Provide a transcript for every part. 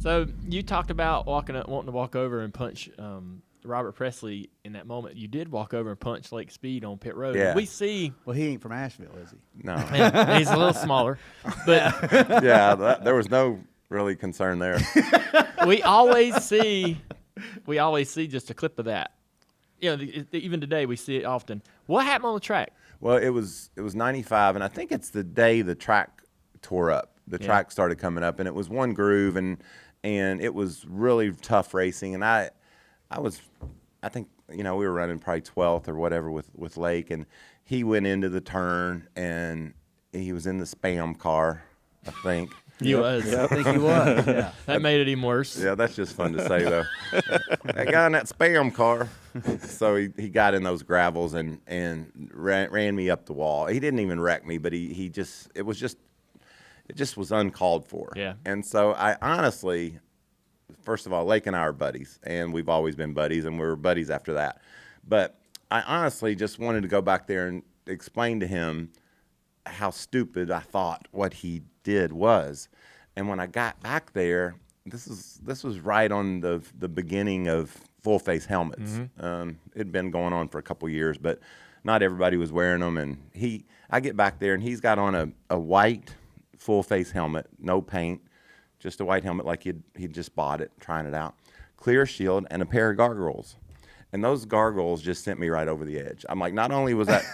So you talked about wanting to walk over and punch Robert Pressley in that moment. You did walk over and punch Lake Speed on pit road. Yeah. We see. Well, he ain't from Asheville, is he? No. Yeah, he's a little smaller, but Yeah, there was no really concern there. we always see just a clip of that. You know, even today we see it often. What happened on the track? Well, it was 95, and I think it's the day the track tore up. The track started coming up, and it was one groove, and it was really tough racing. And I think, we were running probably 12th or whatever with Lake, and he went into the turn, and he was in the spam car, I think. He was. I think he was. Yeah. That made it even worse. Yeah, that's just fun to say, though. That guy in that spam car. So he got in those gravels and ran me up the wall. He didn't even wreck me, but it just was uncalled for. Yeah. And so I honestly, first of all, Lake and I are buddies, and we've always been buddies, and we were buddies after that. But I honestly just wanted to go back there and explain to him how stupid I thought what he did was. And when I got back there, this was right on the beginning of full face helmets. Mm-hmm. It'd been going on for a couple years, but not everybody was wearing them. And I get back there, and he's got on a white full face helmet, no paint, just a white helmet like he'd just bought it, trying it out, clear shield, and a pair of gargoyles. And those gargoyles just sent me right over the edge. I'm like, not only was that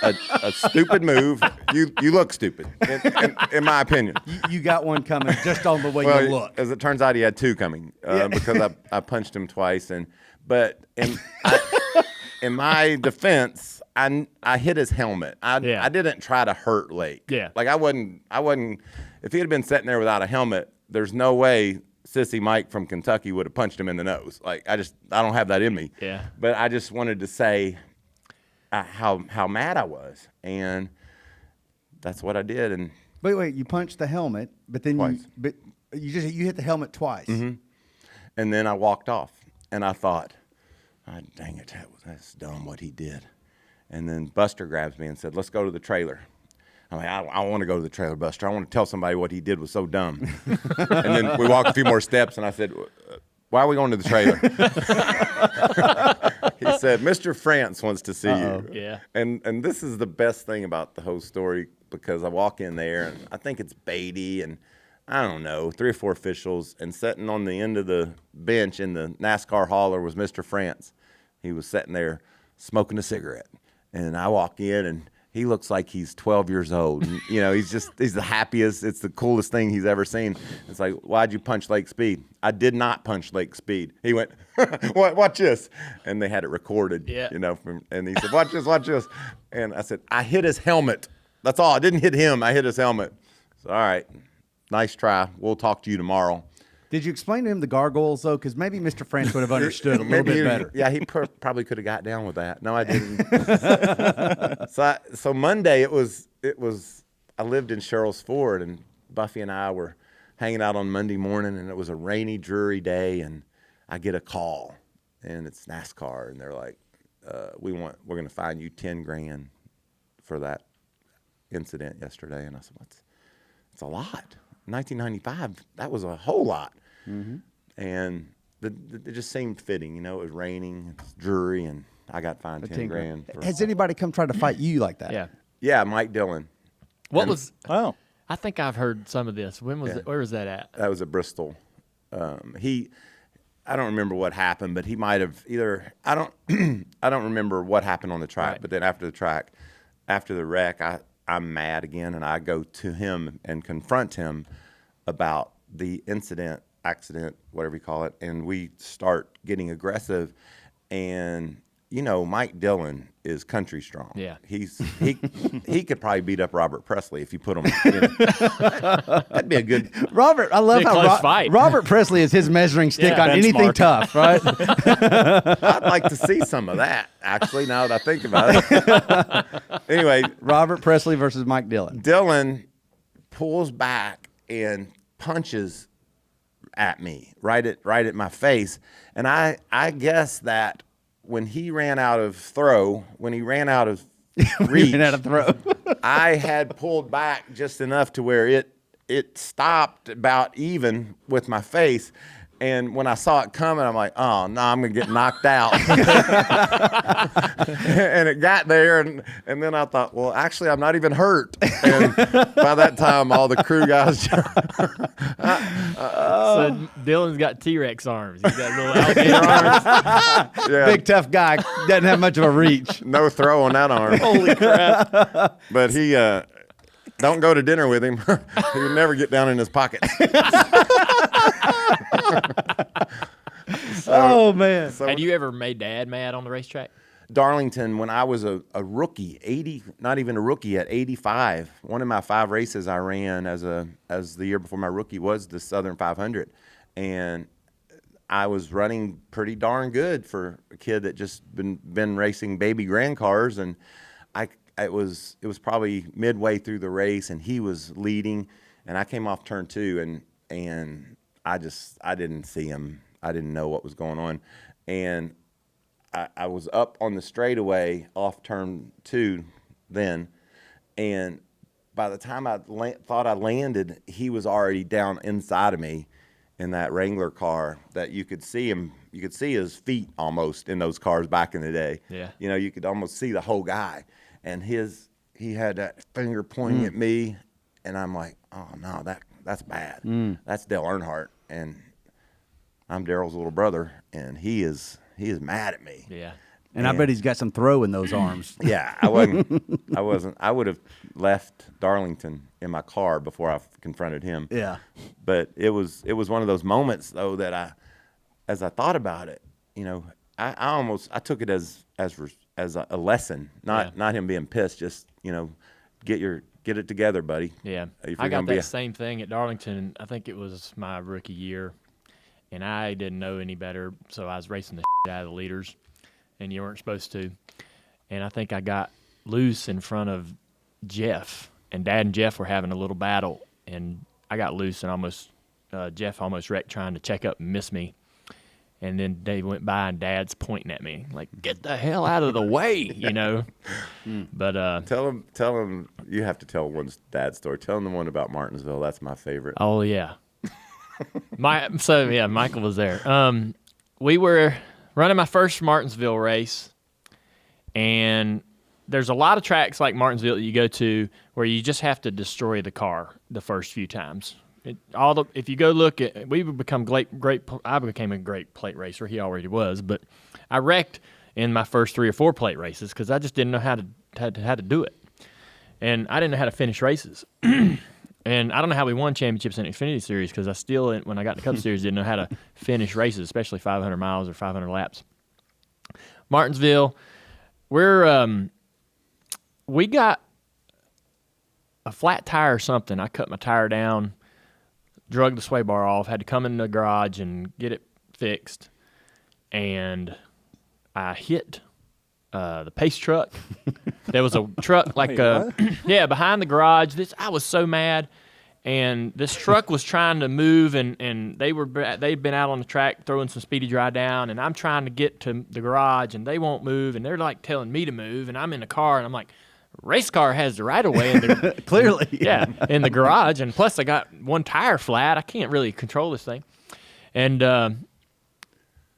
a stupid move, you look stupid, in my opinion. You got one coming just on the way you look. As it turns out, he had two coming because I punched him twice. But in my defense, I hit his helmet. I didn't try to hurt Lake. Yeah. Like I wasn't. If he had been sitting there without a helmet, there's no way Sissy Mike from Kentucky would have punched him in the nose. Like I don't have that in me. Yeah. But I just wanted to say how mad I was, and that's what I did. And Wait, you punched the helmet, but then Twice. you hit the helmet twice. Mm-hmm. And then I walked off, and I thought, oh, dang it, that's dumb what he did. And then Buster grabs me and said, let's go to the trailer. I'm like, I want to go to the trailer, Buster. I want to tell somebody what he did was so dumb. And then we walked a few more steps, and I said, why are we going to the trailer? He said, Mr. France wants to see you. Yeah. And this is the best thing about the whole story, because I walk in there, and I think it's Beatty and, I don't know, 3 or 4 officials, and sitting on the end of the bench in the NASCAR hauler was Mr. France. He was sitting there smoking a cigarette. And I walk in, and he looks like he's 12 years old. And, he's the happiest. It's the coolest thing he's ever seen. It's like, why'd you punch Lake Speed? I did not punch Lake Speed. He went, watch this. And they had it recorded, and he said, watch this. And I said, I hit his helmet. That's all. I didn't hit him. I hit his helmet. So, all right, nice try. We'll talk to you tomorrow. Did you explain to him the gargoyles, though? Because maybe Mr. France would have understood a little bit better. Yeah, he probably could have got down with that. No, I didn't. So Monday, it was. I lived in Sherrills Ford, and Buffy and I were hanging out on Monday morning, and it was a rainy, dreary day, and I get a call, and it's NASCAR, and they're like, we're going to fine you $10,000 for that incident yesterday. And I said, it's a lot. 1995, that was a whole lot. Mm-hmm. And it just seemed fitting. It was raining, it's dreary, and I got fined $10,000. Has anybody come try to fight you like that? Yeah. Yeah, Mike Dillon. Oh. I think I've heard some of this. Where was that at? That was at Bristol. I don't remember what happened, but he might have I don't remember what happened on the track, right. But then after the wreck, I'm mad again, and I go to him and confront him about the accident, whatever you call it, and we start getting aggressive. And Mike Dillon is country strong. Yeah, he could probably beat up Robert Pressley if you put him. That'd be a good Robert. I love how Robert Pressley is his measuring stick on anything tough, right? I'd like to see some of that, actually, now that I think about it. Anyway, Robert Pressley versus Mike Dillon. Dillon pulls back and punches at me right at my face, and I guess that when he ran out of reach. Even had a throw. I had pulled back just enough to where it stopped about even with my face. And when I saw it coming, I'm like, oh, no, I'm going to get knocked out. And it got there, and then I thought, well, actually, I'm not even hurt. And by that time, all the crew guys So Dillon's got T-Rex arms. He's got little alligator arms. Yeah, Big tough guy. Doesn't have much of a reach. no throw on that arm. Holy crap. But he, don't go to dinner with him. He would never get down in his pockets. Oh, man. So Had you ever made Dad mad on the racetrack? Darlington, when I was a rookie, not even a rookie, at 85, one of my 5 races I ran as the year before my rookie was the Southern 500. And I was running pretty darn good for a kid that just been racing baby grand cars. And it was probably midway through the race, and he was leading, and I came off turn 2, and I didn't see him. I didn't know what was going on. And I was up on the straightaway off turn 2 then, and by the time I thought I landed, he was already down inside of me in that Wrangler car that you could see him. You could see his feet almost in those cars back in the day. Yeah. You know, you could almost see the whole guy. And he had that finger pointing at me, and I'm like, oh, no, that's bad. That's Dale Earnhardt, and I'm Daryl's little brother, and he is mad at me. Yeah. And I bet he's got some throw in those arms. Yeah, I wasn't. I would have left Darlington in my car before I confronted him. Yeah. But it was one of those moments though that as I thought about it, you know, I took it as a lesson, not him being pissed. Just, you know, get it together, buddy. Yeah. If I you're got gonna be that same thing at Darlington. I think it was my rookie year, and I didn't know any better, so I was racing the out of the leaders, and you weren't supposed to. And I think I got loose in front of Jeff, and Dad and Jeff were having a little battle, and I got loose, and Jeff almost wrecked trying to check up and miss me. And then Dave went by, and Dad's pointing at me like, "Get the hell out of the way," you know. But tell him you have to tell one's dad story. Tell him the one about Martinsville. That's my favorite. oh yeah, Michael was there. We were running my first Martinsville race, and there's a lot of tracks like Martinsville that you go to where you just have to destroy the car the first few times. If you go look at, I became a great plate racer. He already was, but I wrecked in my first 3 or 4 plate races because I just didn't know how to do it, and I didn't know how to finish races. And I don't know how we won championships in Xfinity Series because I still, when I got in the Cup Series, didn't know how to finish races, especially 500 miles or 500 laps. Martinsville, we got a flat tire or something. I cut my tire down, drug the sway bar off, had to come in the garage and get it fixed, and I hit the pace truck. There was a truck behind the garage. I was so mad, and this truck was trying to move, and they'd been out on the track throwing some speedy dry down, and I'm trying to get to the garage, and they won't move, and they're like telling me to move, and I'm in the car, and I'm like, race car has the right of way in the Clearly. in the garage, and plus I got one tire flat. I can't really control this thing. And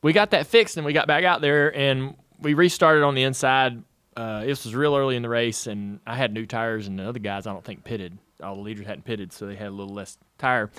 we got that fixed, and we got back out there, and we restarted on the inside. This was real early in the race, and I had new tires, and the other guys I don't think pitted. All the leaders hadn't pitted, so they had a little less tire.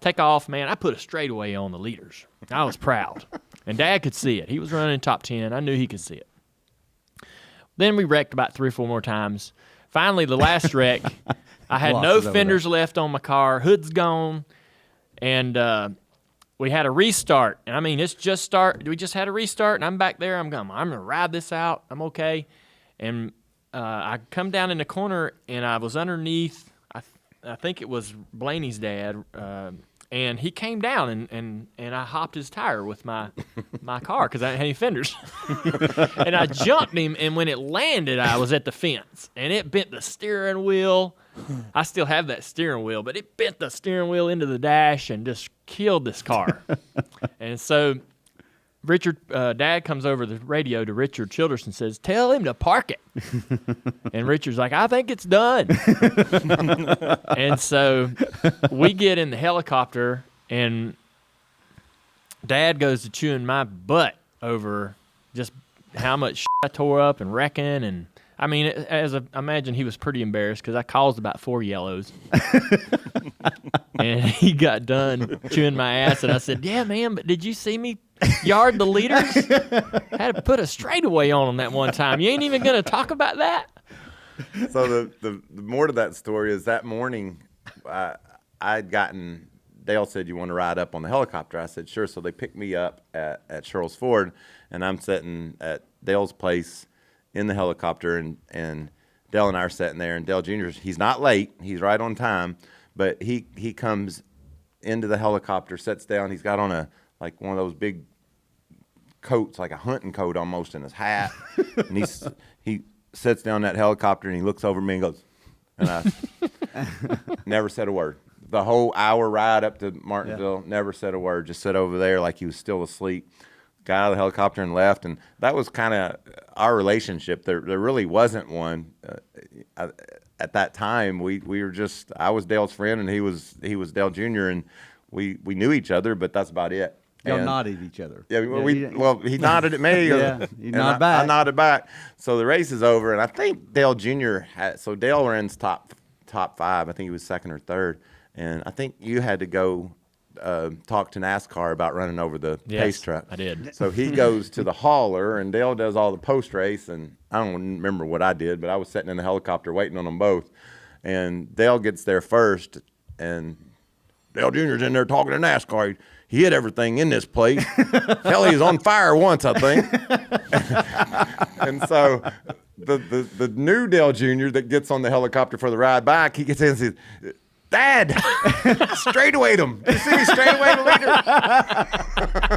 Take off, man. I put a straightaway on the leaders. I was proud. And Dad could see it. He was running top 10. I knew he could see it. Then we wrecked about 3 or 4 more times. Finally, the last wreck, I had no fenders left on my car. Hood's gone. And we had a restart. And, I mean, it's just start. We just had a restart, and I'm back there. I'm going to ride this out. I'm okay. And I come down in the corner, and I was underneath, I think it was Blaney's dad, and he came down, and I hopped his tire with my car because I didn't have any fenders. And I jumped him, and when it landed, I was at the fence, and it bent the steering wheel. I still have that steering wheel, but it bent the steering wheel into the dash and just killed this car. And so Richard, Dad comes over the radio to Richard Childress and says, "Tell him to park it." And Richard's like, "I think it's done." And so we get in the helicopter, and Dad goes to chewing my butt over just how much shit I tore up and wrecking. And I mean, I imagine he was pretty embarrassed because I caused about 4 yellows. And he got done chewing my ass, and I said, "Yeah, man, but did you see me yard the leaders? Had to put a straightaway on them that one time. You ain't even going to talk about that?" So the more to that story is that morning I'd gotten, Dale said, "You want to ride up on the helicopter?" I said, "Sure." So they picked me up at Sherrills Ford, and I'm sitting at Dale's place in the helicopter, and Dale and I are sitting there, and Dale Jr., he's not late. He's right on time. But he comes into the helicopter, sits down. He's got on one of those big coats, like a hunting coat almost, in his hat. And he sits down in that helicopter, and he looks over at me and goes, and I never said a word. The whole hour ride up to Martinsville, never said a word. Just sat over there like he was still asleep. Got out of the helicopter and left. And that was kind of our relationship. There really wasn't one. At that time, we were just, I was Dale's friend, and he was Dale Jr., and we knew each other, but that's about it. Y'all nodded at each other. Yeah, he nodded at me. Yeah, you nodded back. I nodded back. So the race is over, and I think Dale Jr. so Dale runs top 5. I think he was second or third, and I think you had to go talk to NASCAR about running over the pace truck. I did. So he goes to the hauler, and Dale does all the post race, and I don't remember what I did, but I was sitting in the helicopter waiting on them both, and Dale gets there first, and Dale Jr.'s in there talking to NASCAR. He hit everything in this place. Hell, he was on fire once, I think. And so the new Dale Jr. that gets on the helicopter for the ride back, he gets in and says, "Dad, straightawayed him. You see me straightaway the leader?"